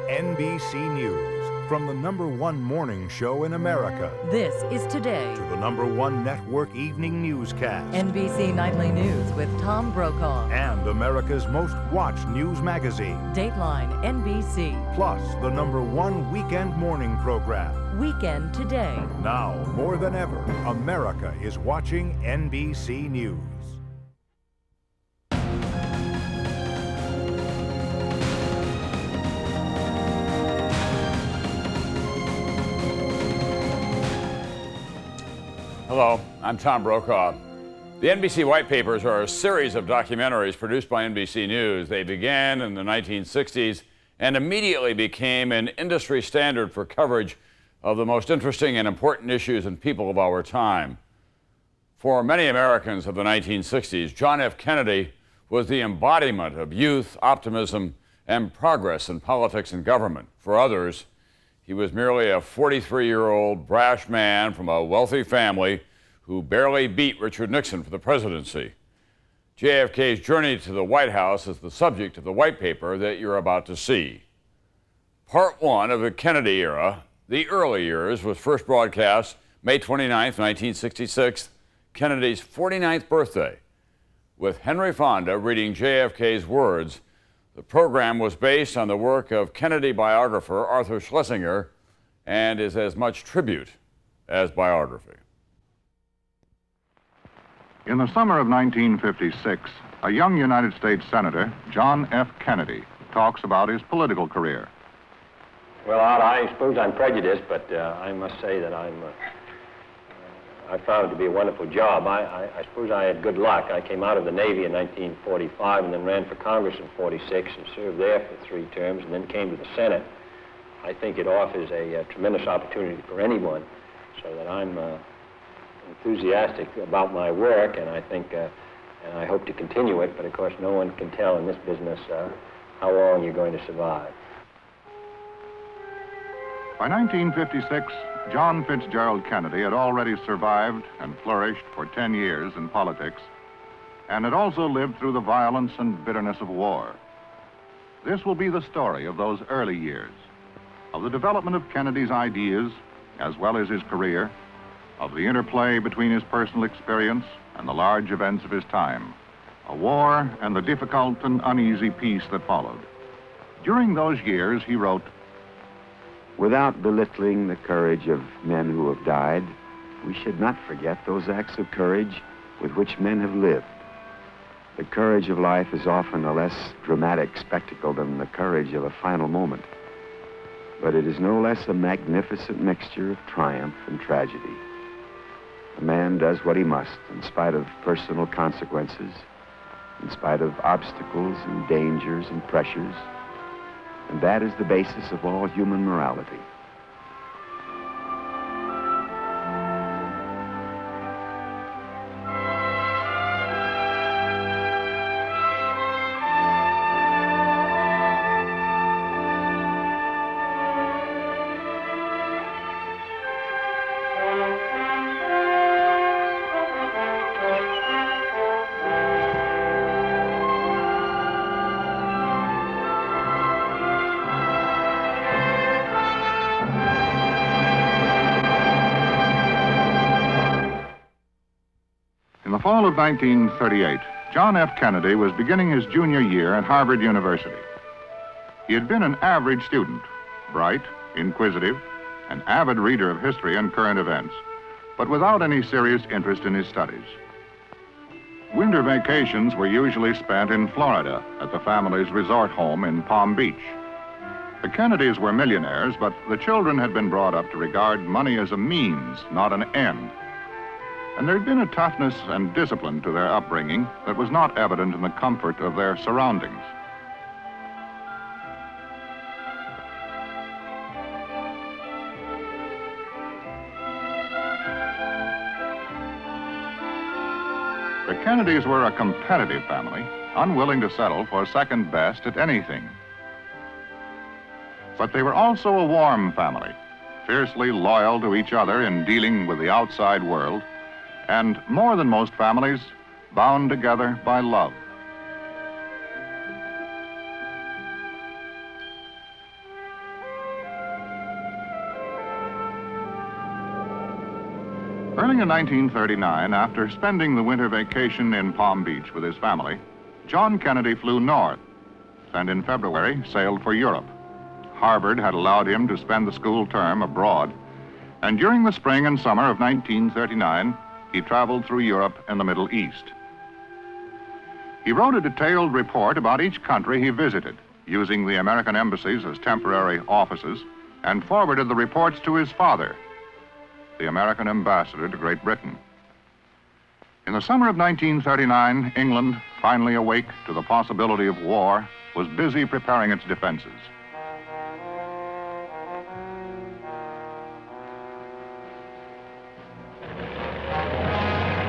NBC News. From the #1 morning show in America This is Today. to the #1 network evening newscast NBC Nightly News with Tom Brokaw. and America's most watched news magazine. Dateline NBC. Plus the #1 weekend morning program. Weekend Today. Now, more than ever, America is watching NBC News. Hello, I'm Tom Brokaw. The NBC White Papers are a series of documentaries produced by NBC News. They began in the 1960s and immediately became an industry standard for coverage of the most interesting and important issues and people of our time. For many Americans of the 1960s, John F. Kennedy was the embodiment of youth, optimism, and progress in politics and government. For others, he was merely a 43-year-old brash man from a wealthy family who barely beat Richard Nixon for the presidency. JFK's journey to the White House is the subject of the white paper that you're about to see. Part 1 of the Kennedy era, the early years, was first broadcast May 29, 1966, Kennedy's 49th birthday. With Henry Fonda reading JFK's words, the program was based on the work of Kennedy biographer Arthur Schlesinger and is as much tribute as biography. In the summer of 1956, a young United States Senator, John F. Kennedy, talks about his political career. Well, I suppose I'm prejudiced, but I must say that I found it to be a wonderful job. I suppose I had good luck. I came out of the Navy in 1945 and then ran for Congress in 46 and served there for 3 terms and then came to the Senate. I think it offers a tremendous opportunity for anyone, so that I'm enthusiastic about my work, and I think, and I hope to continue it, but of course no one can tell in this business how long you're going to survive. By 1956, John Fitzgerald Kennedy had already survived and flourished for 10 years in politics, and had also lived through the violence and bitterness of war. This will be the story of those early years, of the development of Kennedy's ideas, as well as his career, of the interplay between his personal experience and the large events of his time, a war and the difficult and uneasy peace that followed. During those years, he wrote, "Without belittling the courage of men who have died, we should not forget those acts of courage with which men have lived. The courage of life is often a less dramatic spectacle than the courage of a final moment, but it is no less a magnificent mixture of triumph and tragedy. A man does what he must in spite of personal consequences, in spite of obstacles and dangers and pressures, and that is the basis of all human morality." In the fall of 1938, John F. Kennedy was beginning his junior year at Harvard University. He had been an average student, bright, inquisitive, an avid reader of history and current events, but without any serious interest in his studies. Winter vacations were usually spent in Florida at the family's resort home in Palm Beach. The Kennedys were millionaires, but the children had been brought up to regard money as a means, not an end. And there had been a toughness and discipline to their upbringing that was not evident in the comfort of their surroundings. The Kennedys were a competitive family, unwilling to settle for second best at anything. But they were also a warm family, fiercely loyal to each other in dealing with the outside world, and more than most families, bound together by love. Early in 1939, after spending the winter vacation in Palm Beach with his family, John Kennedy flew north and in February sailed for Europe. Harvard had allowed him to spend the school term abroad, and during the spring and summer of 1939, he traveled through Europe and the Middle East. He wrote a detailed report about each country he visited, using the American embassies as temporary offices, and forwarded the reports to his father, the American ambassador to Great Britain. In the summer of 1939, England, finally awake to the possibility of war, was busy preparing its defenses.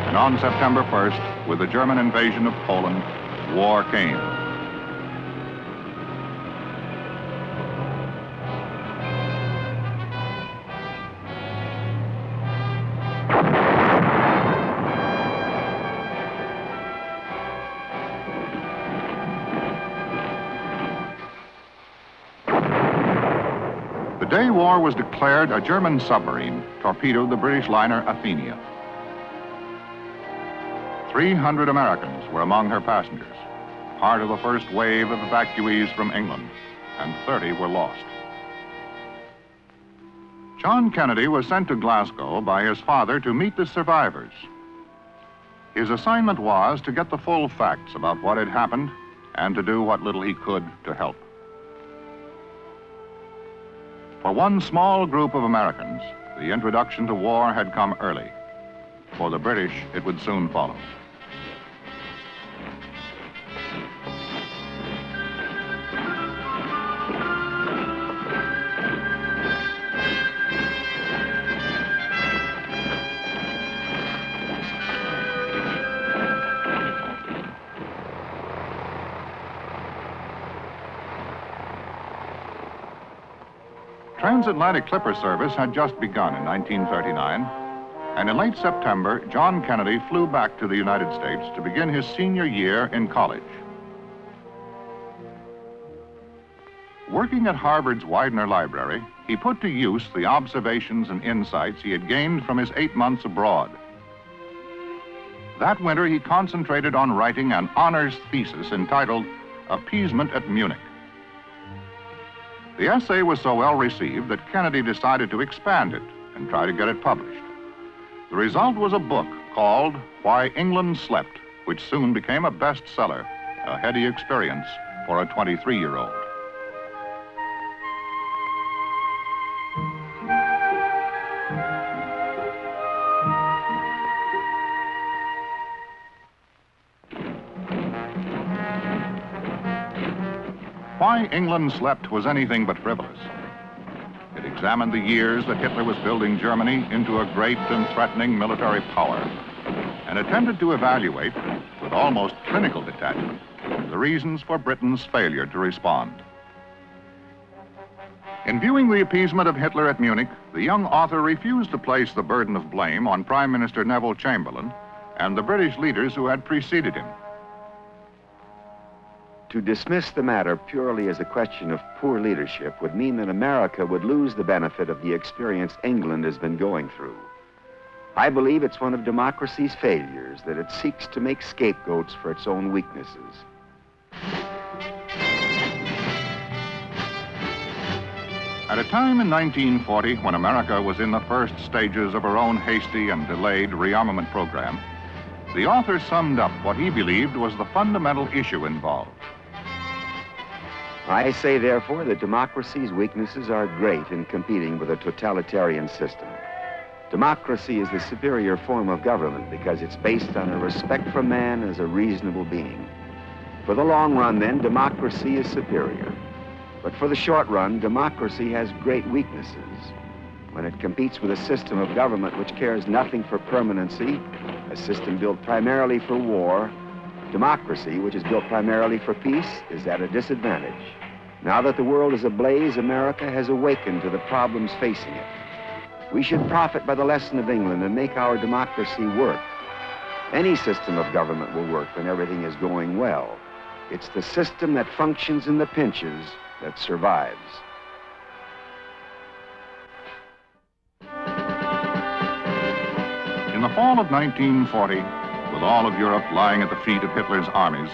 And on September 1st, with the German invasion of Poland, war came. The day war was declared, a German submarine torpedoed the British liner Athenia. 300 Americans were among her passengers, part of the first wave of evacuees from England, and 30 were lost. John Kennedy was sent to Glasgow by his father to meet the survivors. His assignment was to get the full facts about what had happened and to do what little he could to help. For one small group of Americans, the introduction to war had come early. For the British, it would soon follow. Transatlantic clipper service had just begun in 1939, and in late September, John Kennedy flew back to the United States to begin his senior year in college. Working at Harvard's Widener Library, he put to use the observations and insights he had gained from his 8 months abroad. That winter, he concentrated on writing an honors thesis entitled Appeasement at Munich. The essay was so well received that Kennedy decided to expand it and try to get it published. The result was a book called Why England Slept, which soon became a bestseller, a heady experience for a 23-year-old. Why England Slept was anything but frivolous. It examined the years that Hitler was building Germany into a great and threatening military power, and attempted to evaluate, with almost clinical detachment, the reasons for Britain's failure to respond. In viewing the appeasement of Hitler at Munich, the young author refused to place the burden of blame on Prime Minister Neville Chamberlain and the British leaders who had preceded him. To dismiss the matter purely as a question of poor leadership would mean that America would lose the benefit of the experience England has been going through. I believe it's one of democracy's failures that it seeks to make scapegoats for its own weaknesses. At a time in 1940 when America was in the first stages of her own hasty and delayed rearmament program, the author summed up what he believed was the fundamental issue involved. I say, therefore, that democracy's weaknesses are great in competing with a totalitarian system. Democracy is the superior form of government because it's based on a respect for man as a reasonable being. For the long run, then, democracy is superior. But for the short run, democracy has great weaknesses. When it competes with a system of government which cares nothing for permanency, a system built primarily for war, democracy, which is built primarily for peace, is at a disadvantage. Now that the world is ablaze, America has awakened to the problems facing it. We should profit by the lesson of England and make our democracy work. Any system of government will work when everything is going well. It's the system that functions in the pinches that survives. In the fall of 1940, with all of Europe lying at the feet of Hitler's armies,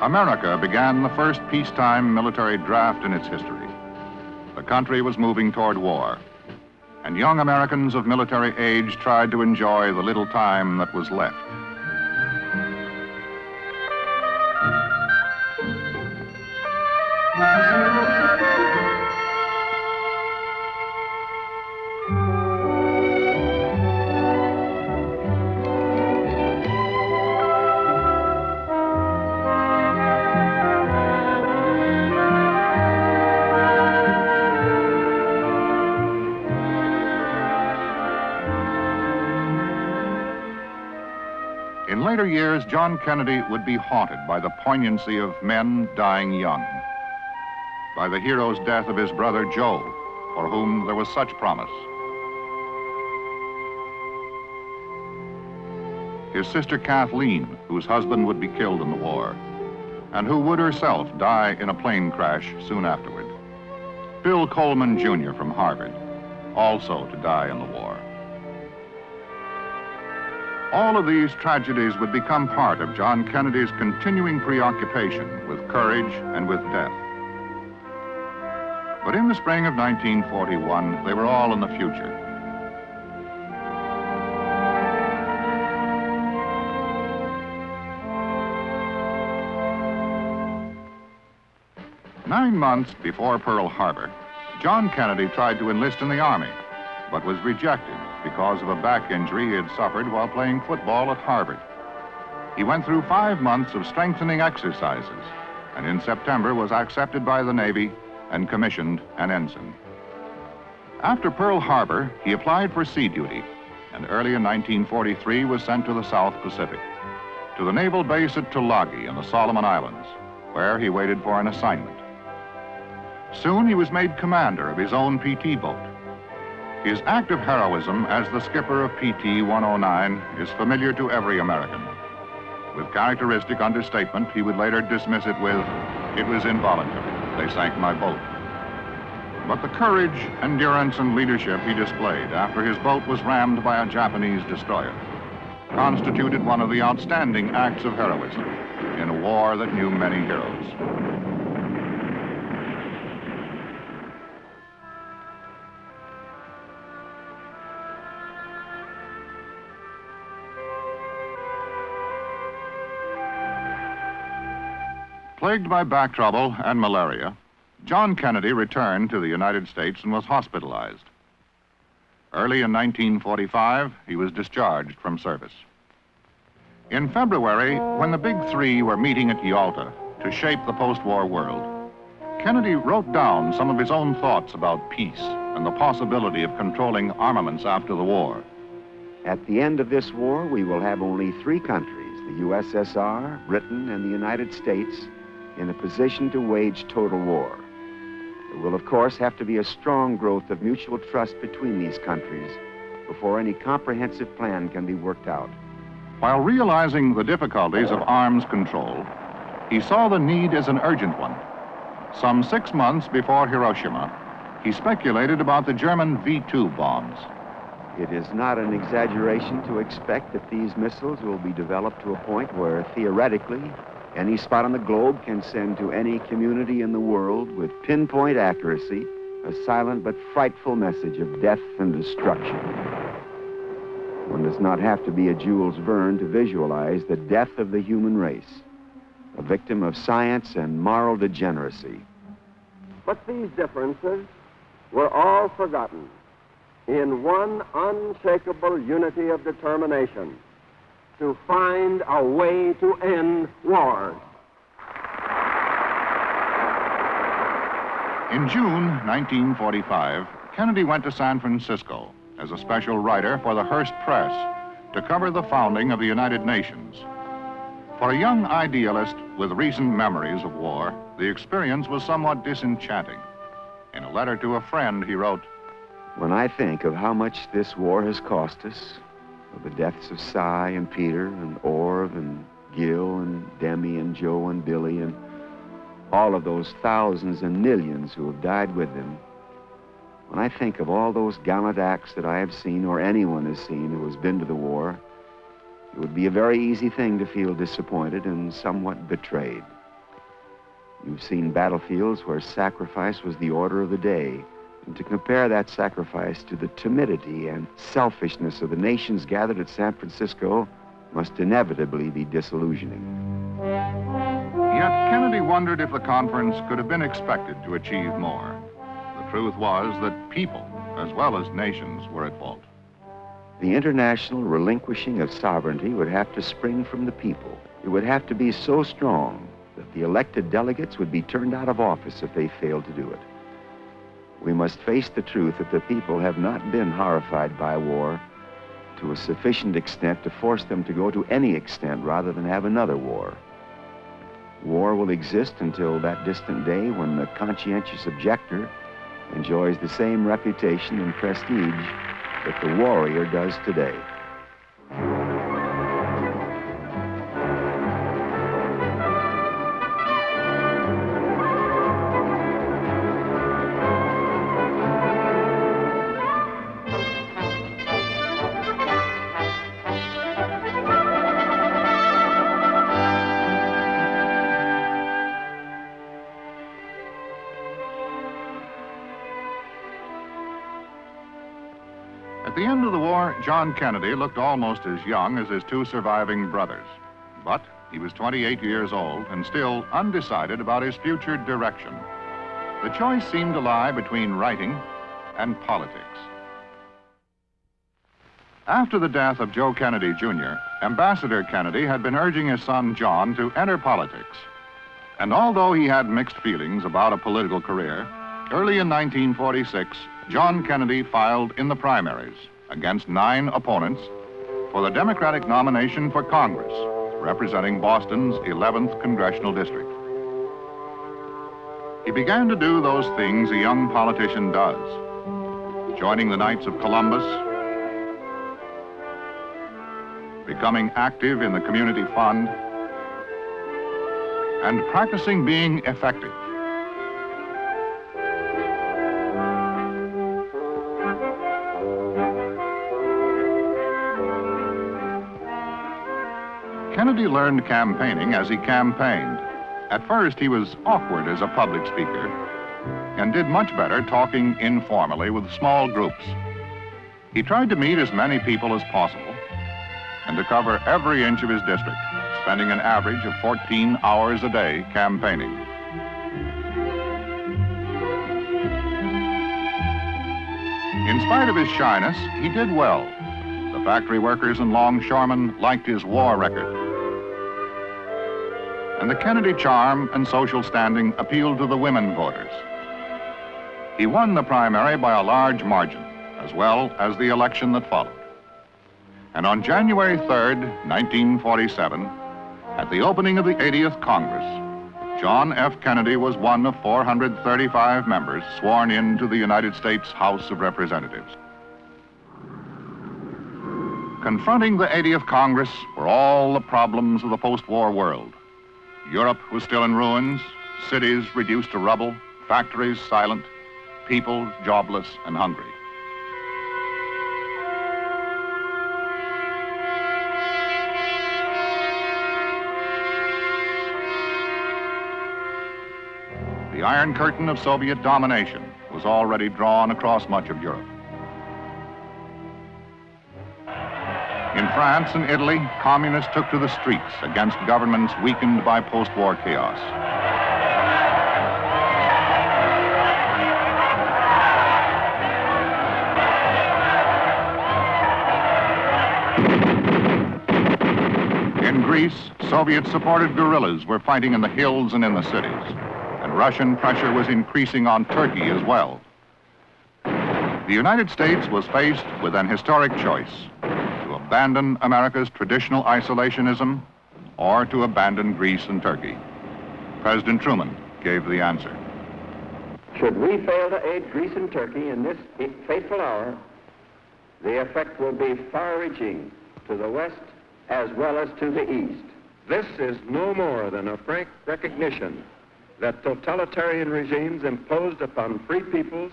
America began the first peacetime military draft in its history. The country was moving toward war, and young Americans of military age tried to enjoy the little time that was left. In later years, John Kennedy would be haunted by the poignancy of men dying young, by the hero's death of his brother Joe, for whom there was such promise, his sister Kathleen, whose husband would be killed in the war, and who would herself die in a plane crash soon afterward, Bill Coleman Jr. from Harvard, also to die in the war. All of these tragedies would become part of John Kennedy's continuing preoccupation with courage and with death. But in the spring of 1941, they were all in the future. Nine months before Pearl Harbor, John Kennedy tried to enlist in the Army, but was rejected because of a back injury he had suffered while playing football at Harvard. He went through 5 months of strengthening exercises, and in September was accepted by the Navy and commissioned an ensign. After Pearl Harbor, he applied for sea duty, and early in 1943 was sent to the South Pacific, to the naval base at Tulagi in the Solomon Islands, where he waited for an assignment. Soon he was made commander of his own PT boat. His act of heroism as the skipper of PT 109 is familiar to every American. With characteristic understatement, he would later dismiss it with, "It was involuntary. They sank my boat." But the courage, endurance, and leadership he displayed after his boat was rammed by a Japanese destroyer constituted one of the outstanding acts of heroism in a war that knew many heroes. Plagued by back trouble and malaria, John Kennedy returned to the United States and was hospitalized. Early in 1945, he was discharged from service. In February, when the Big Three were meeting at Yalta to shape the post-war world, Kennedy wrote down some of his own thoughts about peace and the possibility of controlling armaments after the war. At the end of this war, we will have only 3 countries, the USSR, Britain, and the United States, in a position to wage total war. There will, of course, have to be a strong growth of mutual trust between these countries before any comprehensive plan can be worked out. While realizing the difficulties of arms control, he saw the need as an urgent one. Some 6 months before Hiroshima, he speculated about the German V-2 bombs. It is not an exaggeration to expect that these missiles will be developed to a point where, theoretically, any spot on the globe can send to any community in the world with pinpoint accuracy a silent but frightful message of death and destruction. One does not have to be a Jules Verne to visualize the death of the human race, a victim of science and moral degeneracy. But these differences were all forgotten in one unshakable unity of determination: to find a way to end wars. In June 1945, Kennedy went to San Francisco as a special writer for the Hearst Press to cover the founding of the United Nations. For a young idealist with recent memories of war, the experience was somewhat disenchanting. In a letter to a friend, he wrote, "When I think of how much this war has cost us, of the deaths of Cy and Peter and Orv and Gil and Demi and Joe and Billy and all of those thousands and millions who have died with them, When I think of all those gallant acts that I have seen, or anyone has seen who has been to the war, it would be a very easy thing to feel disappointed and somewhat betrayed. You've seen battlefields where sacrifice was the order of the day, and to compare that sacrifice to the timidity and selfishness of the nations gathered at San Francisco must inevitably be disillusioning. Yet Kennedy wondered if the conference could have been expected to achieve more. The truth was that people, as well as nations, were at fault. The international relinquishing of sovereignty would have to spring from the people. It would have to be so strong that the elected delegates would be turned out of office if they failed to do it. We must face the truth that the people have not been horrified by war to a sufficient extent to force them to go to any extent rather than have another war. War will exist until that distant day when the conscientious objector enjoys the same reputation and prestige that the warrior does today. At the end of the war, John Kennedy looked almost as young as his two surviving brothers. But he was 28 years old and still undecided about his future direction. The choice seemed to lie between writing and politics. After the death of Joe Kennedy, Jr., Ambassador Kennedy had been urging his son John to enter politics. And although he had mixed feelings about a political career, early in 1946, John Kennedy filed in the primaries against 9 opponents for the Democratic nomination for Congress, representing Boston's 11th Congressional District. He began to do those things a young politician does, joining the Knights of Columbus, becoming active in the community fund, and practicing being effective. Kennedy learned campaigning as he campaigned. At first, he was awkward as a public speaker and did much better talking informally with small groups. He tried to meet as many people as possible and to cover every inch of his district, spending an average of 14 hours a day campaigning. In spite of his shyness, he did well. The factory workers and longshoremen liked his war record. And the Kennedy charm and social standing appealed to the women voters. He won the primary by a large margin, as well as the election that followed. And on January 3rd, 1947, at the opening of the 80th Congress, John F. Kennedy was one of 435 members sworn into the United States House of Representatives. Confronting the 80th Congress were all the problems of the post-war world. Europe was still in ruins, cities reduced to rubble, factories silent, people jobless and hungry. The Iron Curtain of Soviet domination was already drawn across much of Europe. In France and Italy, communists took to the streets against governments weakened by post-war chaos. In Greece, Soviet-supported guerrillas were fighting in the hills and in the cities, and Russian pressure was increasing on Turkey as well. The United States was faced with an historic choice: to abandon America's traditional isolationism or to abandon Greece and Turkey. President Truman gave the answer. Should we fail to aid Greece and Turkey in this fateful hour, the effect will be far-reaching to the West as well as to the East. This is no more than a frank recognition that totalitarian regimes imposed upon free peoples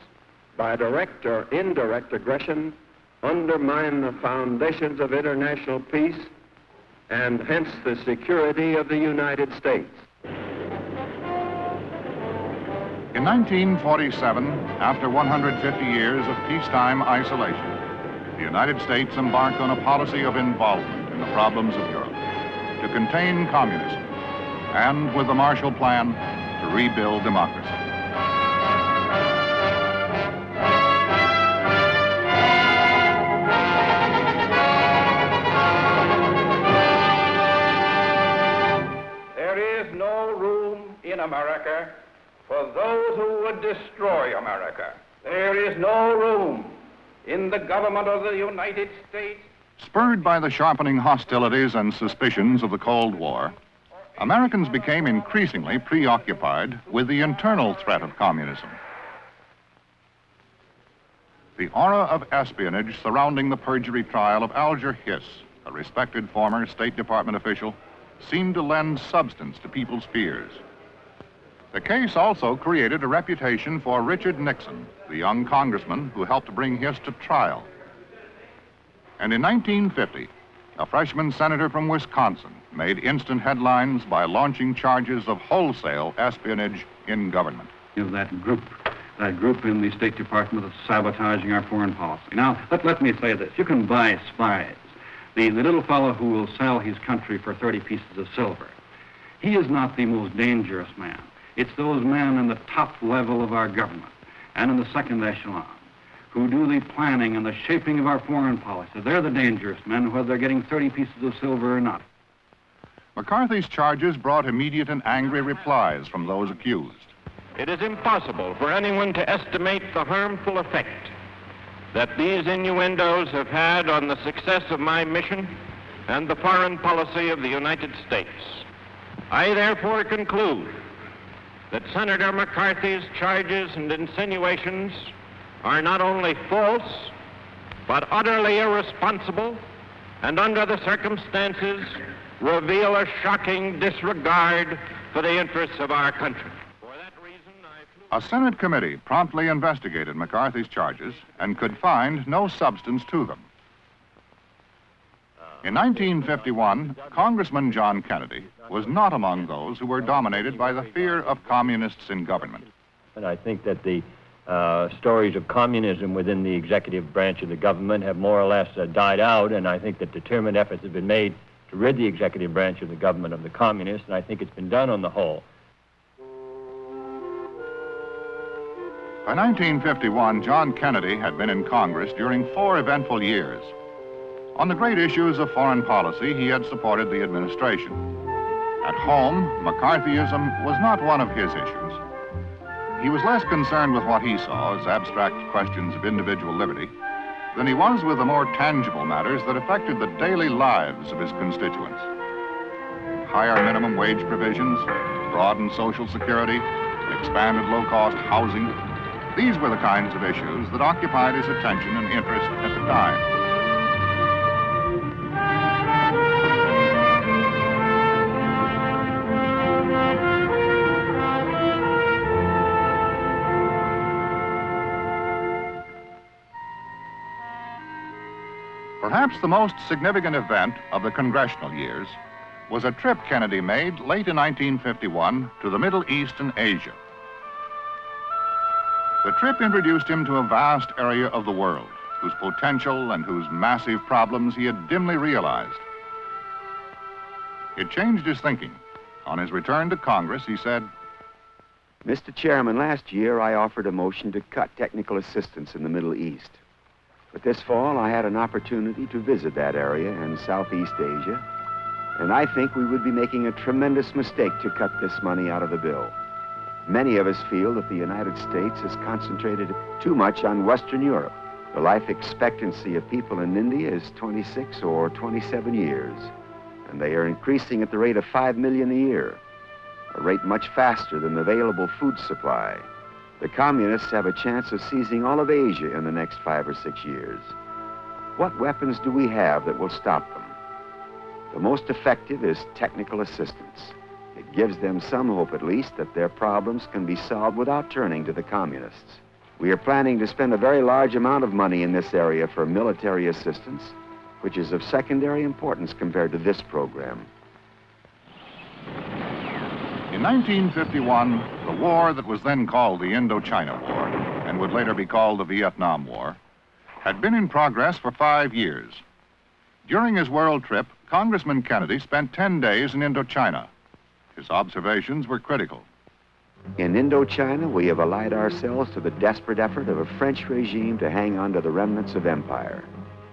by direct or indirect aggression, undermine the foundations of international peace and hence the security of the United States. In 1947, after 150 years of peacetime isolation, the United States embarked on a policy of involvement in the problems of Europe to contain communism and, with the Marshall Plan, to rebuild democracy. There is no room in America for those who would destroy America. There is no room in the government of the United States. Spurred by the sharpening hostilities and suspicions of the Cold War, Americans became increasingly preoccupied with the internal threat of communism. The aura of espionage surrounding the perjury trial of Alger Hiss, a respected former State Department official, seemed to lend substance to people's fears. The case also created a reputation for Richard Nixon, the young congressman who helped bring Hiss to trial. And in 1950, a freshman senator from Wisconsin made instant headlines by launching charges of wholesale espionage in government. That group in the State Department that's sabotaging our foreign policy. Now, let me say this. You can buy spies. The little fellow who will sell his country for 30 pieces of silver, he is not the most dangerous man. It's those men in the top level of our government and in the second echelon who do the planning and the shaping of our foreign policy. They're the dangerous men, whether they're getting 30 pieces of silver or not. McCarthy's charges brought immediate and angry replies from those accused. It is impossible for anyone to estimate the harmful effect that these innuendos have had on the success of my mission and the foreign policy of the United States. I therefore conclude that Senator McCarthy's charges and insinuations are not only false, but utterly irresponsible, and under the circumstances reveal a shocking disregard for the interests of our country. For that reason, A Senate committee promptly investigated McCarthy's charges and could find no substance to them. In 1951, Congressman John Kennedy was not among those who were dominated by the fear of communists in government. And I think that the stories of communism within the executive branch of the government have more or less died out, and I think that determined efforts have been made to rid the executive branch of the government of the communists, and I think it's been done on the whole. By 1951, John Kennedy had been in Congress during 4 eventful years. On the great issues of foreign policy, he had supported the administration. At home, McCarthyism was not one of his issues. He was less concerned with what he saw as abstract questions of individual liberty than he was with the more tangible matters that affected the daily lives of his constituents. Higher minimum wage provisions, broadened Social Security, expanded low-cost housing. These were the kinds of issues that occupied his attention and interest at the time. Perhaps the most significant event of the congressional years was a trip Kennedy made late in 1951 to the Middle East and Asia. The trip introduced him to a vast area of the world whose potential and whose massive problems he had dimly realized. It changed his thinking. On his return to Congress, he said, Mr. Chairman, last year I offered a motion to cut technical assistance in the Middle East. But this fall, I had an opportunity to visit that area in Southeast Asia, and I think we would be making a tremendous mistake to cut this money out of the bill. Many of us feel that the United States has concentrated too much on Western Europe. The life expectancy of people in India is 26 or 27 years, and they are increasing at the rate of 5 million a year, a rate much faster than the available food supply. The communists have a chance of seizing all of Asia in the next 5 or 6 years. What weapons do we have that will stop them? The most effective is technical assistance. It gives them some hope, at least, that their problems can be solved without turning to the communists. We are planning to spend a very large amount of money in this area for military assistance, which is of secondary importance compared to this program. In 1951, the war that was then called the Indochina War, and would later be called the Vietnam War, had been in progress for 5 years. During his world trip, Congressman Kennedy spent 10 days in Indochina. His observations were critical. In Indochina, we have allied ourselves to the desperate effort of a French regime to hang on to the remnants of empire.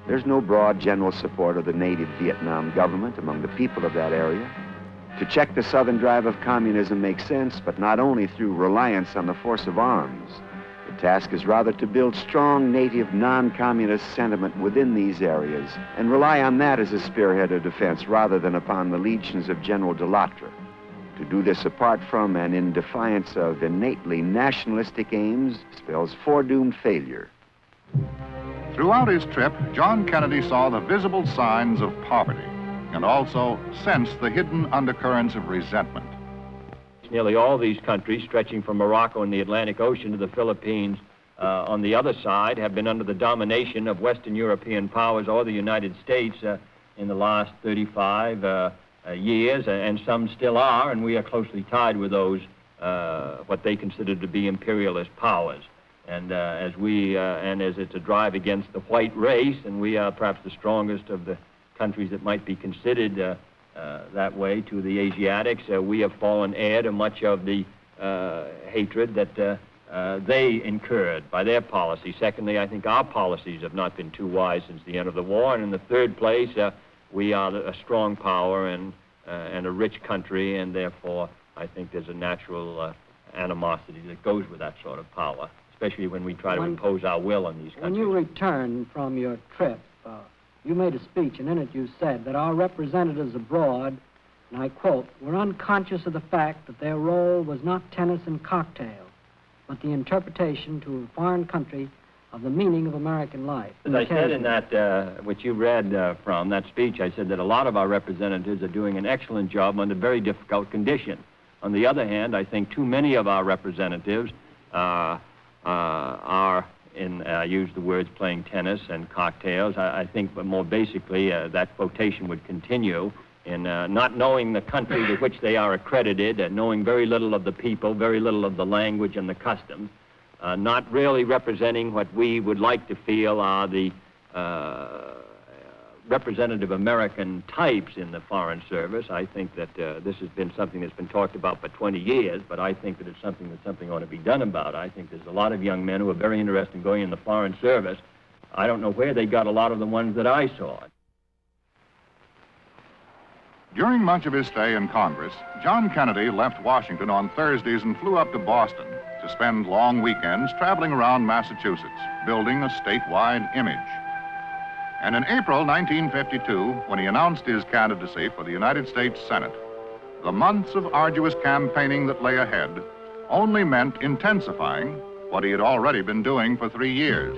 There's no broad general support of the native Vietnam government among the people of that area. To check the southern drive of communism makes sense, but not only through reliance on the force of arms. The task is rather to build strong native non-communist sentiment within these areas and rely on that as a spearhead of defense rather than upon the legions of General de Lattre. To do this apart from and in defiance of innately nationalistic aims spells foredoomed failure. Throughout his trip, John Kennedy saw the visible signs of poverty and also sensed the hidden undercurrents of resentment. Nearly all these countries, stretching from Morocco in the Atlantic Ocean to the Philippines on the other side, have been under the domination of Western European powers or the United States in the last 35 years, and some still are, and we are closely tied with those, what they consider to be imperialist powers. And as it's a drive against the white race, and we are perhaps the strongest of the countries that might be considered that way to the Asiatics, we have fallen heir to much of the hatred that they incurred by their policy. Secondly, I think our policies have not been too wise since the end of the war. And in the third place, we are a strong power and a rich country, and therefore I think there's a natural animosity that goes with that sort of power, especially when we try to impose our will on these countries. When you returned from your trip, you made a speech, and in it you said that our representatives abroad, and I quote, were unconscious of the fact that their role was not tennis and cocktails, but the interpretation to a foreign country of the meaning of American life. As I said in that, which you read from that speech, I said that a lot of our representatives are doing an excellent job under very difficult conditions. On the other hand, I think too many of our representatives are I use the words playing tennis and cocktails. I think, but more basically, that quotation would continue in not knowing the country to which they are accredited, and knowing very little of the people, very little of the language and the customs, not really representing what we would like to feel are the representative American types in the Foreign Service. I think that this has been something that's been talked about for 20 years, but I think that it's something ought to be done about. I think there's a lot of young men who are very interested in going in the Foreign Service. I don't know where they got a lot of the ones that I saw. During much of his stay in Congress, John Kennedy left Washington on Thursdays and flew up to Boston to spend long weekends traveling around Massachusetts, building a statewide image. And in April 1952, when he announced his candidacy for the United States Senate, the months of arduous campaigning that lay ahead only meant intensifying what he had already been doing for 3 years.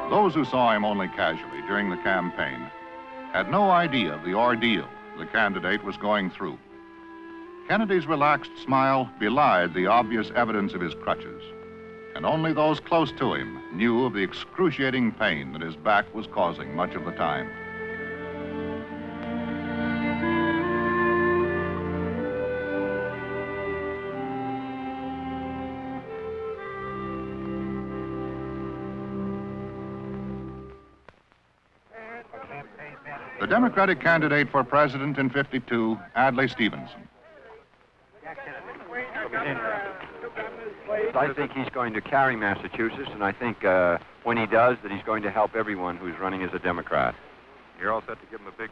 Those who saw him only casually during the campaign had no idea of the ordeal the candidate was going through. Kennedy's relaxed smile belied the obvious evidence of his crutches, and only those close to him knew of the excruciating pain that his back was causing much of the time. The Democratic candidate for president in '52, Adlai Stevenson. I think he's going to carry Massachusetts, and I think when he does, that he's going to help everyone who's running as a Democrat. You're all set to give him a big...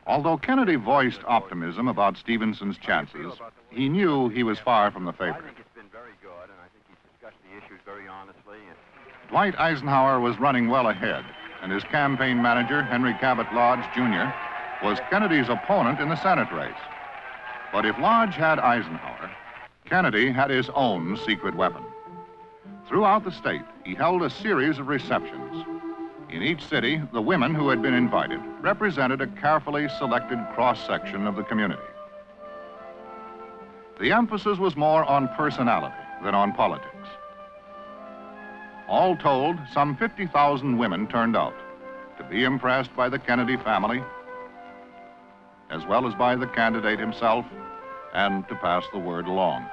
Although Kennedy voiced optimism about Stevenson's chances, he knew he was far from the favorite. I think it's been very good, and I think he's discussed the issues very honestly. Dwight Eisenhower was running well ahead, and his campaign manager, Henry Cabot Lodge, Jr., was Kennedy's opponent in the Senate race. But if Lodge had Eisenhower, Kennedy had his own secret weapon. Throughout the state, he held a series of receptions. In each city, the women who had been invited represented a carefully selected cross-section of the community. The emphasis was more on personality than on politics. All told, some 50,000 women turned out to be impressed by the Kennedy family, as well as by the candidate himself, and to pass the word along.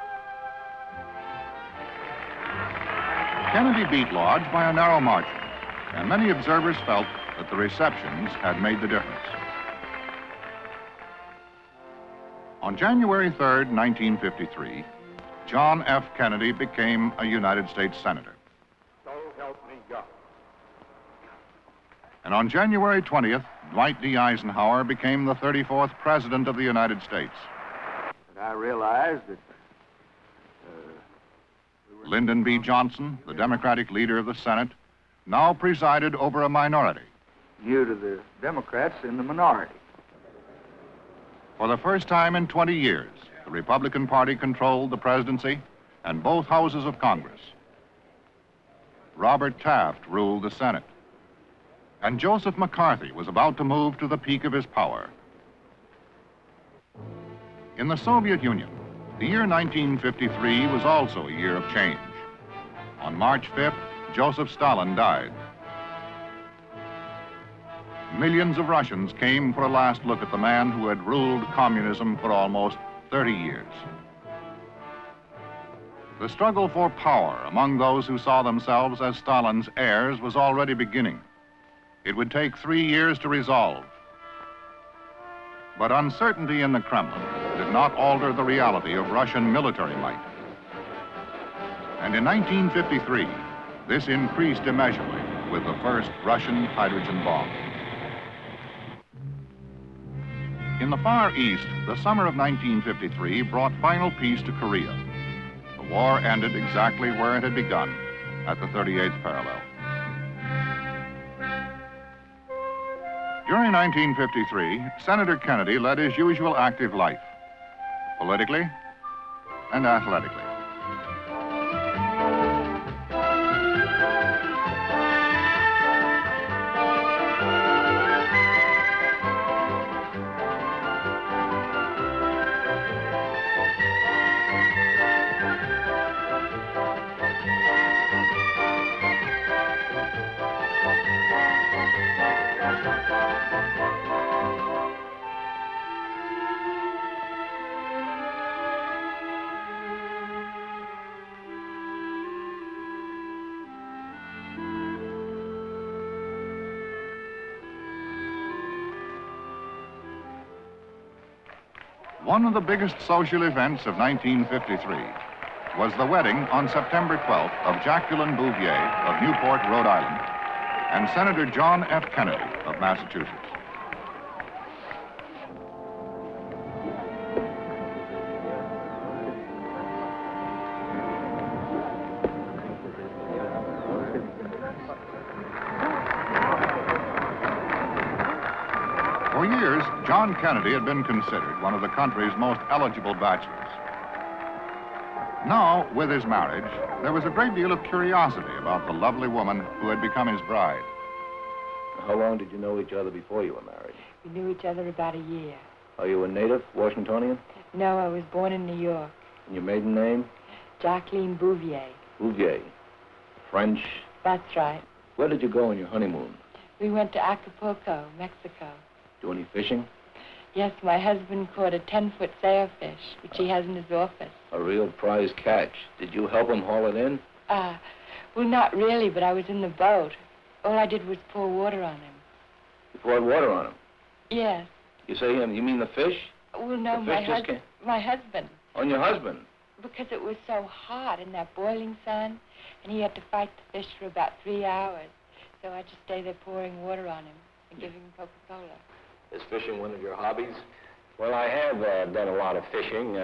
Kennedy beat Lodge by a narrow margin, and many observers felt that the receptions had made the difference. On January 3rd, 1953, John F. Kennedy became a United States Senator. So help me God. And on January 20th, Dwight D. Eisenhower became the 34th President of the United States. And I realized that Lyndon B. Johnson, the Democratic leader of the Senate, now presided over a minority. you to the Democrats in the minority. For the first time in 20 years, the Republican Party controlled the presidency and both houses of Congress. Robert Taft ruled the Senate. And Joseph McCarthy was about to move to the peak of his power. In the Soviet Union, the year 1953 was also a year of change. On March 5th, Joseph Stalin died. Millions of Russians came for a last look at the man who had ruled communism for almost 30 years. The struggle for power among those who saw themselves as Stalin's heirs was already beginning. It would take 3 years to resolve. But uncertainty in the Kremlin did not alter the reality of Russian military might. And in 1953, this increased immeasurably with the first Russian hydrogen bomb. In the Far East, the summer of 1953 brought final peace to Korea. The war ended exactly where it had begun, at the 38th parallel. During 1953, Senator Kennedy led his usual active life, politically and athletically. One of the biggest social events of 1953 was the wedding on September 12th of Jacqueline Bouvier of Newport, Rhode Island, and Senator John F. Kennedy of Massachusetts. For years, John Kennedy had been considered one of the country's most eligible bachelors. Now, with his marriage, there was a great deal of curiosity about the lovely woman who had become his bride. How long did you know each other before you were married? We knew each other about a year. Are you a native, Washingtonian? No, I was born in New York. And your maiden name? Jacqueline Bouvier. Bouvier. French? That's right. Where did you go on your honeymoon? We went to Acapulco, Mexico. Do any fishing? Yes, my husband caught a 10-foot sailfish, which he has in his office. A real prize catch. Did you help him haul it in? Well, not really, but I was in the boat. All I did was pour water on him. You poured water on him? Yes. You say him, you mean the fish? Well, no, The fish just came? my husband. On your husband? Because it was so hot in that boiling sun, and he had to fight the fish for about 3 hours. So I just stayed there pouring water on him giving Coca-Cola. Is fishing one of your hobbies? Well, I have done a lot of fishing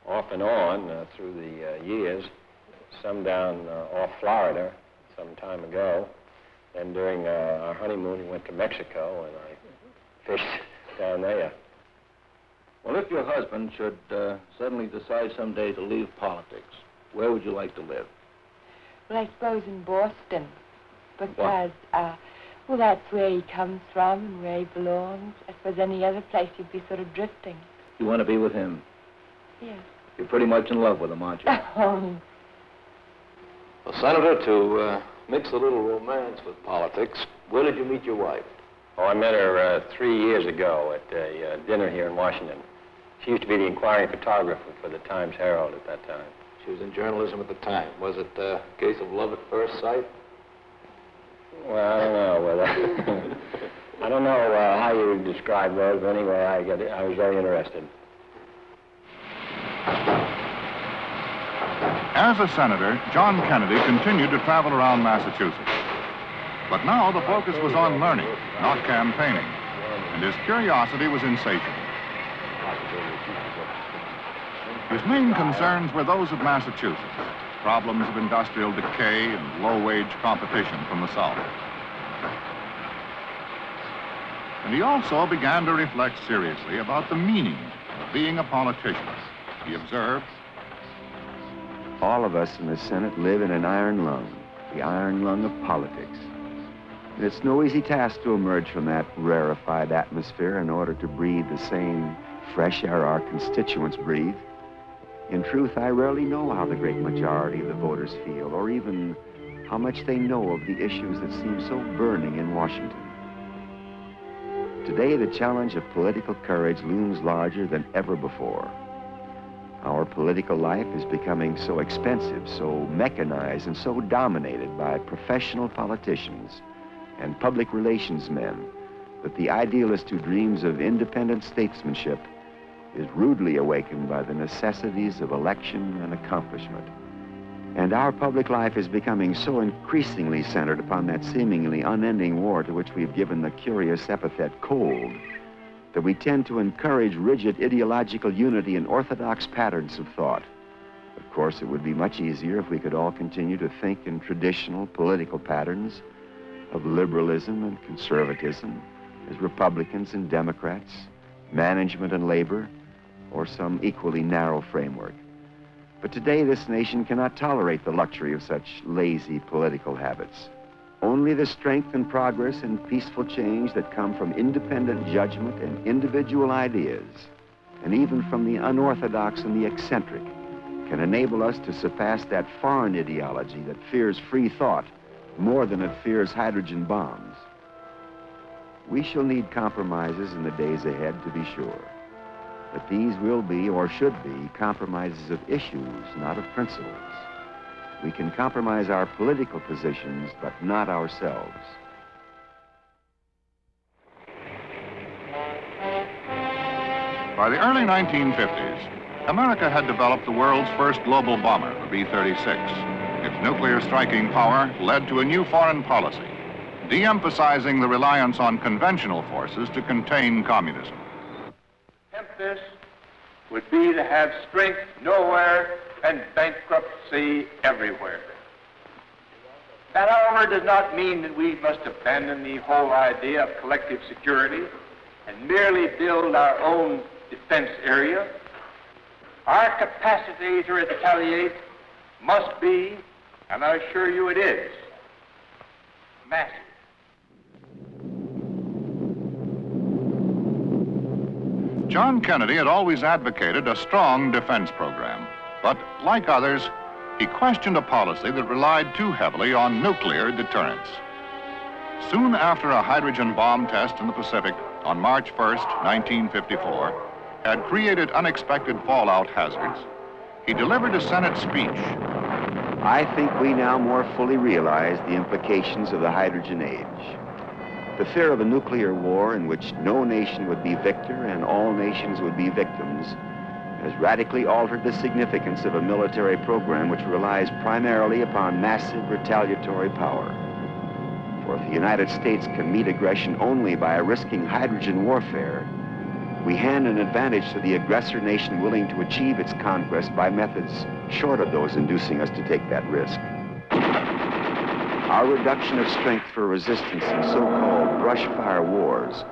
off and on through the years. Some down off Florida some time ago. And during our honeymoon, we went to Mexico, and I fished down there. Well, if your husband should suddenly decide someday to leave politics, where would you like to live? Well, I suppose in Boston, because, well, that's where he comes from and where he belongs. I suppose any other place he'd be sort of drifting. You want to be with him? Yes. You're pretty much in love with him, aren't you? Oh. Well, Senator, to mix a little romance with politics, where did you meet your wife? Oh, I met her 3 years ago at a dinner here in Washington. She used to be the inquiring photographer for the Times-Herald at that time. She was in journalism at the time. Was it a case of love at first sight? Well, I don't know whether... I don't know how you would describe those, but anyway, I was very interested. As a senator, John Kennedy continued to travel around Massachusetts. But now the focus was on learning, not campaigning, and his curiosity was insatiable. His main concerns were those of Massachusetts, problems of industrial decay and low-wage competition from the South. And he also began to reflect seriously about the meaning of being a politician. He observed, all of us in the Senate live in an iron lung, the iron lung of politics. And it's no easy task to emerge from that rarefied atmosphere in order to breathe the same fresh air our constituents breathe. In truth, I rarely know how the great majority of the voters feel, or even how much they know of the issues that seem so burning in Washington. Today, the challenge of political courage looms larger than ever before. Our political life is becoming so expensive, so mechanized, and so dominated by professional politicians and public relations men that the idealist who dreams of independent statesmanship is rudely awakened by the necessities of election and accomplishment. And our public life is becoming so increasingly centered upon that seemingly unending war to which we've given the curious epithet cold, that we tend to encourage rigid ideological unity and orthodox patterns of thought. Of course, it would be much easier if we could all continue to think in traditional political patterns of liberalism and conservatism, as Republicans and Democrats, management and labor, or some equally narrow framework. But today, this nation cannot tolerate the luxury of such lazy political habits. Only the strength and progress and peaceful change that come from independent judgment and individual ideas, and even from the unorthodox and the eccentric, can enable us to surpass that foreign ideology that fears free thought more than it fears hydrogen bombs. We shall need compromises in the days ahead, to be sure. But these will be, or should be, compromises of issues, not of principles. We can compromise our political positions, but not ourselves. By the early 1950s, America had developed the world's first global bomber, the B-36. Its nuclear striking power led to a new foreign policy, de-emphasizing the reliance on conventional forces to contain communism. This would be to have strength nowhere and bankruptcy everywhere. That, however, does not mean that we must abandon the whole idea of collective security and merely build our own defense area. Our capacity to retaliate must be, and I assure you it is, massive. John Kennedy had always advocated a strong defense program, but like others, he questioned a policy that relied too heavily on nuclear deterrence. Soon after a hydrogen bomb test in the Pacific on March 1st, 1954, had created unexpected fallout hazards, he delivered a Senate speech. I think we now more fully realize the implications of the hydrogen age. The fear of a nuclear war in which no nation would be victor and all nations would be victims has radically altered the significance of a military program which relies primarily upon massive retaliatory power. For if the United States can meet aggression only by risking hydrogen warfare, we hand an advantage to the aggressor nation willing to achieve its conquest by methods short of those inducing us to take that risk. Our reduction of strength for resistance in so-called brush fire wars,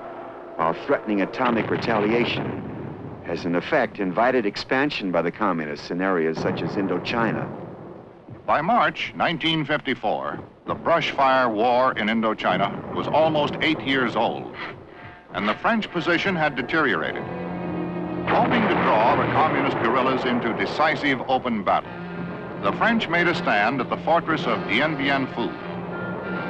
while threatening atomic retaliation, has in effect invited expansion by the communists in areas such as Indochina. By March 1954, the brush fire war in Indochina was almost 8 years old, and the French position had deteriorated. Hoping to draw the communist guerrillas into decisive open battle, the French made a stand at the fortress of Dien Bien Phu.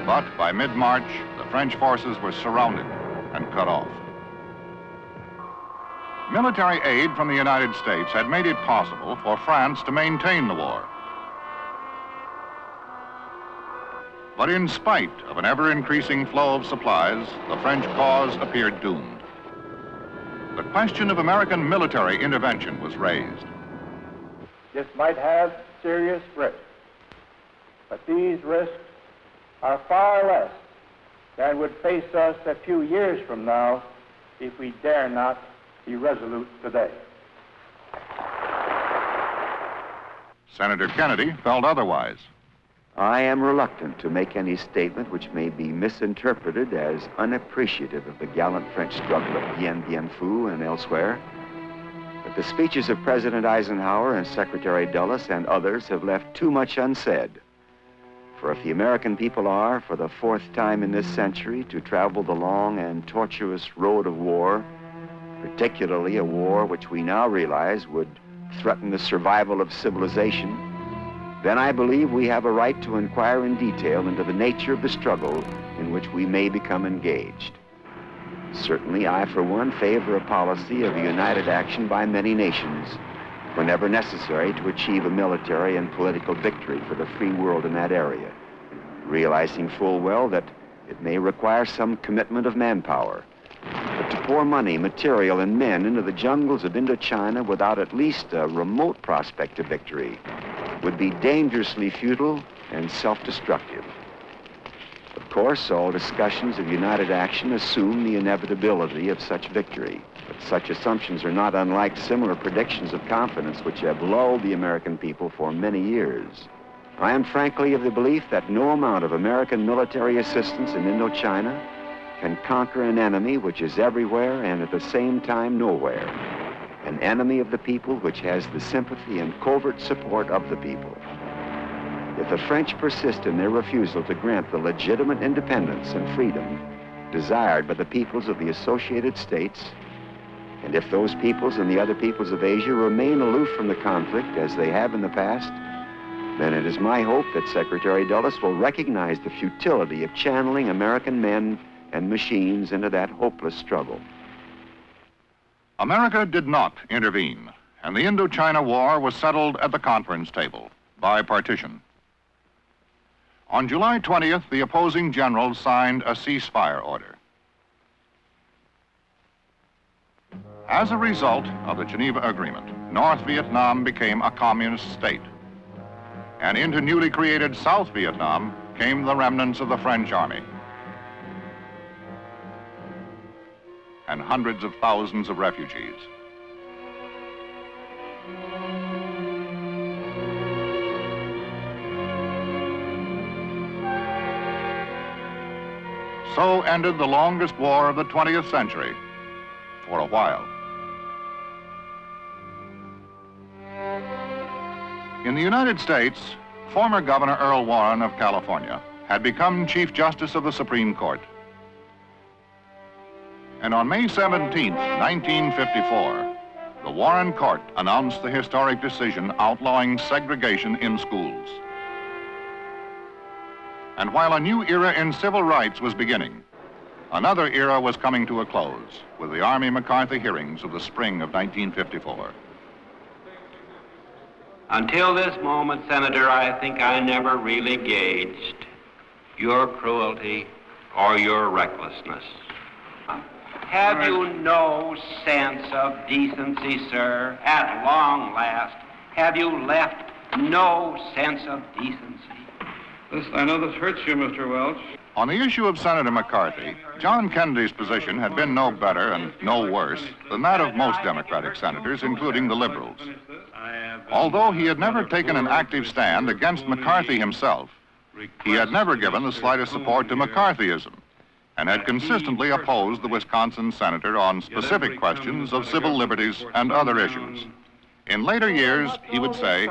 But by mid-March, the French forces were surrounded and cut off. Military aid from the United States had made it possible for France to maintain the war. But in spite of an ever-increasing flow of supplies, the French cause appeared doomed. The question of American military intervention was raised. This might have serious risks, but these risks are far less than would face us a few years from now if we dare not be resolute today. Senator Kennedy felt otherwise. I am reluctant to make any statement which may be misinterpreted as unappreciative of the gallant French struggle at Dien Bien Phu and elsewhere. But the speeches of President Eisenhower and Secretary Dulles and others have left too much unsaid. For if the American people are, for the fourth time in this century, to travel the long and tortuous road of war, particularly a war which we now realize would threaten the survival of civilization, then I believe we have a right to inquire in detail into the nature of the struggle in which we may become engaged. Certainly, I, for one, favor a policy of united action by many nations whenever necessary to achieve a military and political victory for the free world in that area, realizing full well that it may require some commitment of manpower. But to pour money, material, and men into the jungles of Indochina without at least a remote prospect of victory would be dangerously futile and self-destructive. Of course, all discussions of united action assume the inevitability of such victory. But such assumptions are not unlike similar predictions of confidence which have lulled the American people for many years. I am frankly of the belief that no amount of American military assistance in Indochina can conquer an enemy which is everywhere and at the same time nowhere. An enemy of the people which has the sympathy and covert support of the people. If the French persist in their refusal to grant the legitimate independence and freedom desired by the peoples of the Associated States, and if those peoples and the other peoples of Asia remain aloof from the conflict as they have in the past, then it is my hope that Secretary Dulles will recognize the futility of channeling American men and machines into that hopeless struggle. America did not intervene, and the Indochina War was settled at the conference table by partition. On July 20th, the opposing generals signed a ceasefire order. As a result of the Geneva Agreement, North Vietnam became a communist state, and into newly created South Vietnam came the remnants of the French army, and hundreds of thousands of refugees. So ended the longest war of the 20th century, for a while. In the United States, former Governor Earl Warren of California had become Chief Justice of the Supreme Court. And on May 17, 1954, the Warren Court announced the historic decision outlawing segregation in schools. And while a new era in civil rights was beginning, another era was coming to a close with the Army McCarthy hearings of the spring of 1954. Until this moment, Senator, I think I never really gauged your cruelty or your recklessness. Have you no sense of decency, sir? At long last, have you left no sense of decency? I know this hurts you, Mr. Welch. On the issue of Senator McCarthy, John Kennedy's position had been no better and no worse than that of most Democratic senators, including the liberals. Although he had never taken an active stand against McCarthy himself, he had never given the slightest support to McCarthyism and had consistently opposed the Wisconsin senator on specific questions of civil liberties and other issues. In later years, he would say,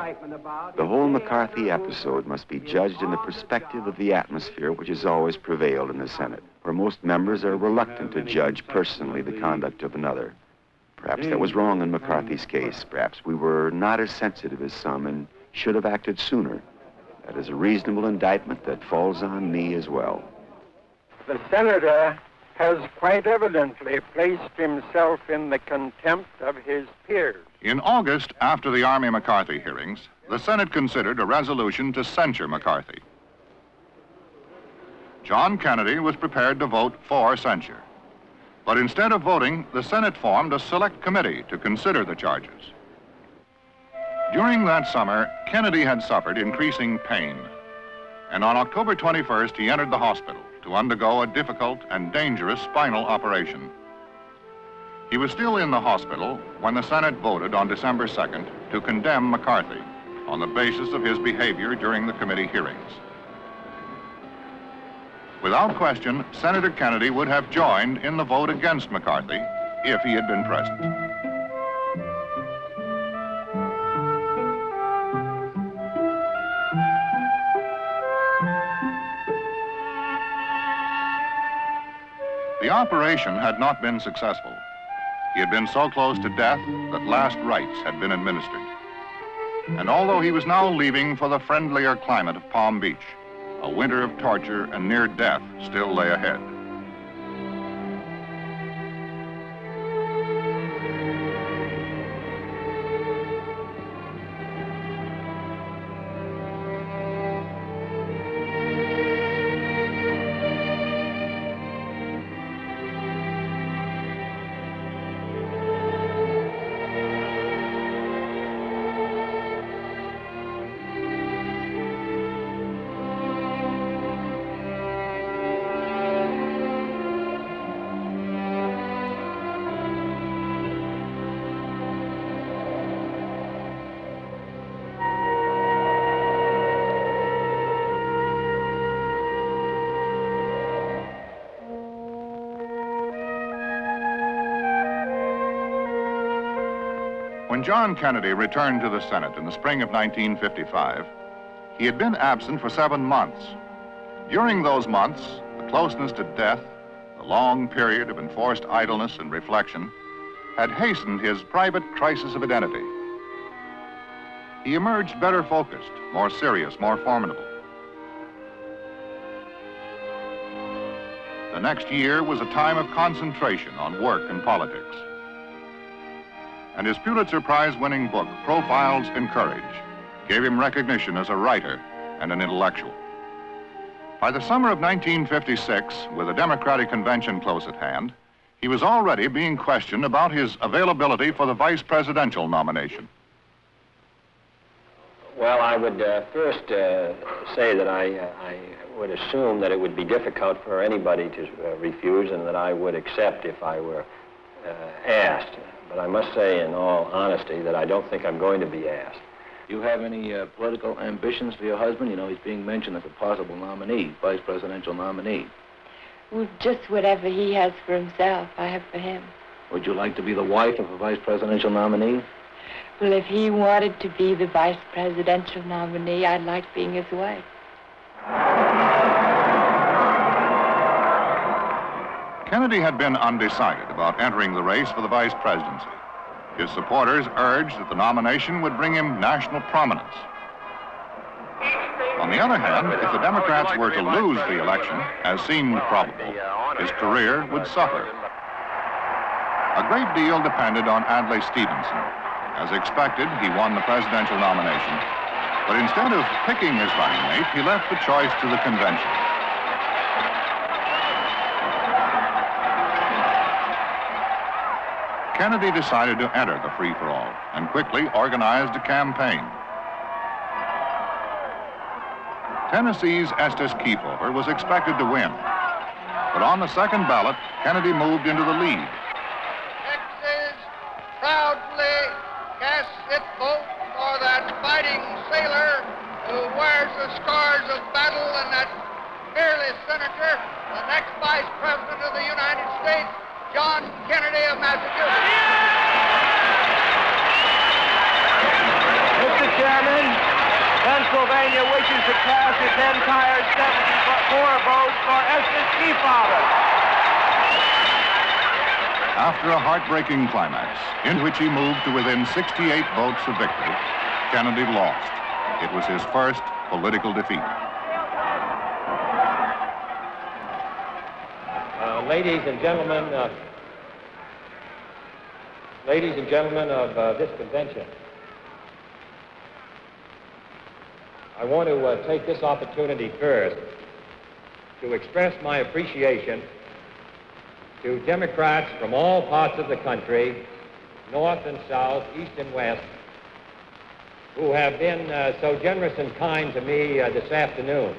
"The whole McCarthy episode must be judged in the perspective of the atmosphere which has always prevailed in the Senate, where most members are reluctant to judge personally the conduct of another. Perhaps that was wrong in McCarthy's case. Perhaps we were not as sensitive as some and should have acted sooner. That is a reasonable indictment that falls on me as well." The senator has quite evidently placed himself in the contempt of his peers. In August, after the Army McCarthy hearings, the Senate considered a resolution to censure McCarthy. John Kennedy was prepared to vote for censure. But instead of voting, the Senate formed a select committee to consider the charges. During that summer, Kennedy had suffered increasing pain. And on October 21st, he entered the hospital to undergo a difficult and dangerous spinal operation. He was still in the hospital when the Senate voted on December 2nd to condemn McCarthy on the basis of his behavior during the committee hearings. Without question, Senator Kennedy would have joined in the vote against McCarthy if he had been present. The operation had not been successful. He had been so close to death that last rites had been administered. And although he was now leaving for the friendlier climate of Palm Beach, a winter of torture and near death still lay ahead. When John Kennedy returned to the Senate in the spring of 1955, he had been absent for 7 months. During those months, the closeness to death, the long period of enforced idleness and reflection, had hastened his private crisis of identity. He emerged better focused, more serious, more formidable. The next year was a time of concentration on work and politics. And his Pulitzer Prize-winning book, Profiles in Courage, gave him recognition as a writer and an intellectual. By the summer of 1956, with a Democratic convention close at hand, he was already being questioned about his availability for the vice presidential nomination. Well, I would first say that I would assume that it would be difficult for anybody to refuse and that I would accept if I were asked. But I must say in all honesty that I don't think I'm going to be asked. Do you have any political ambitions for your husband? You know, he's being mentioned as a possible nominee, vice presidential nominee. Well, just whatever he has for himself, I have for him. Would you like to be the wife of a vice presidential nominee? Well, if he wanted to be the vice presidential nominee, I'd like being his wife. Kennedy had been undecided about entering the race for the vice presidency. His supporters urged that the nomination would bring him national prominence. On the other hand, if the Democrats were to lose the election, as seemed probable, his career would suffer. A great deal depended on Adlai Stevenson. As expected, he won the presidential nomination, but instead of picking his running mate, he left the choice to the convention. Kennedy decided to enter the free-for-all and quickly organized a campaign. Tennessee's Estes Kefauver was expected to win. But on the second ballot, Kennedy moved into the lead. Texas proudly casts its vote for that fighting sailor who wears the scars of battle and that fearless senator, the next vice president of the United States, John Kennedy of Massachusetts. Mr. Chairman, Pennsylvania wishes to cast its entire 74 votes for Estes Kefauver. After a heartbreaking climax, in which he moved to within 68 votes of victory, Kennedy lost. It was his first political defeat. Ladies and gentlemen of this convention, I want to take this opportunity first to express my appreciation to Democrats from all parts of the country, north and south, east and west, who have been so generous and kind to me this afternoon,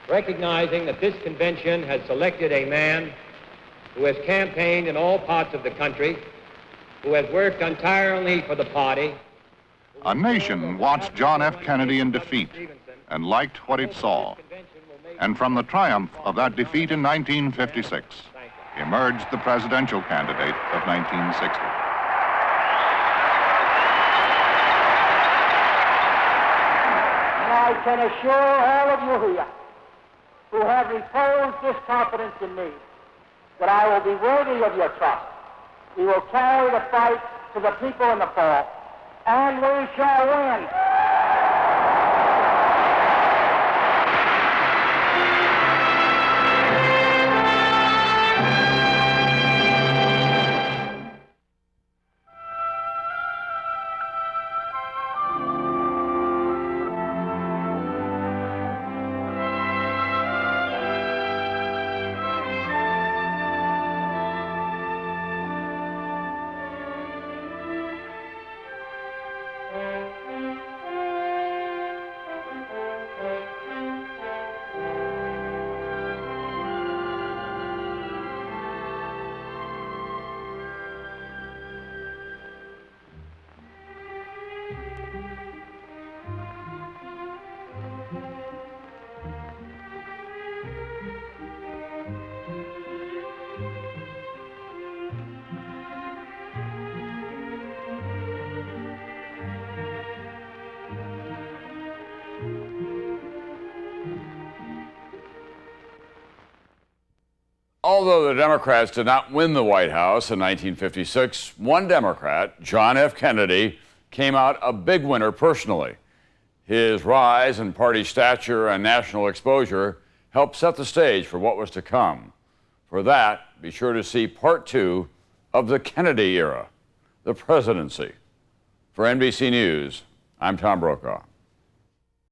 recognizing that this convention has selected a man who has campaigned in all parts of the country, who has worked entirely for the party. A nation watched John F. Kennedy in defeat and liked what it saw. And from the triumph of that defeat in 1956 emerged the presidential candidate of 1960. And I can assure all of you here who have reposed this confidence in me that I will be worthy of your trust. We will carry the fight to the people in the fall, and we shall win. Although the Democrats did not win the White House in 1956, one Democrat, John F. Kennedy, came out a big winner personally. His rise in party stature and national exposure helped set the stage for what was to come. For that, be sure to see Part 2 of the Kennedy era, the presidency. For NBC News, I'm Tom Brokaw.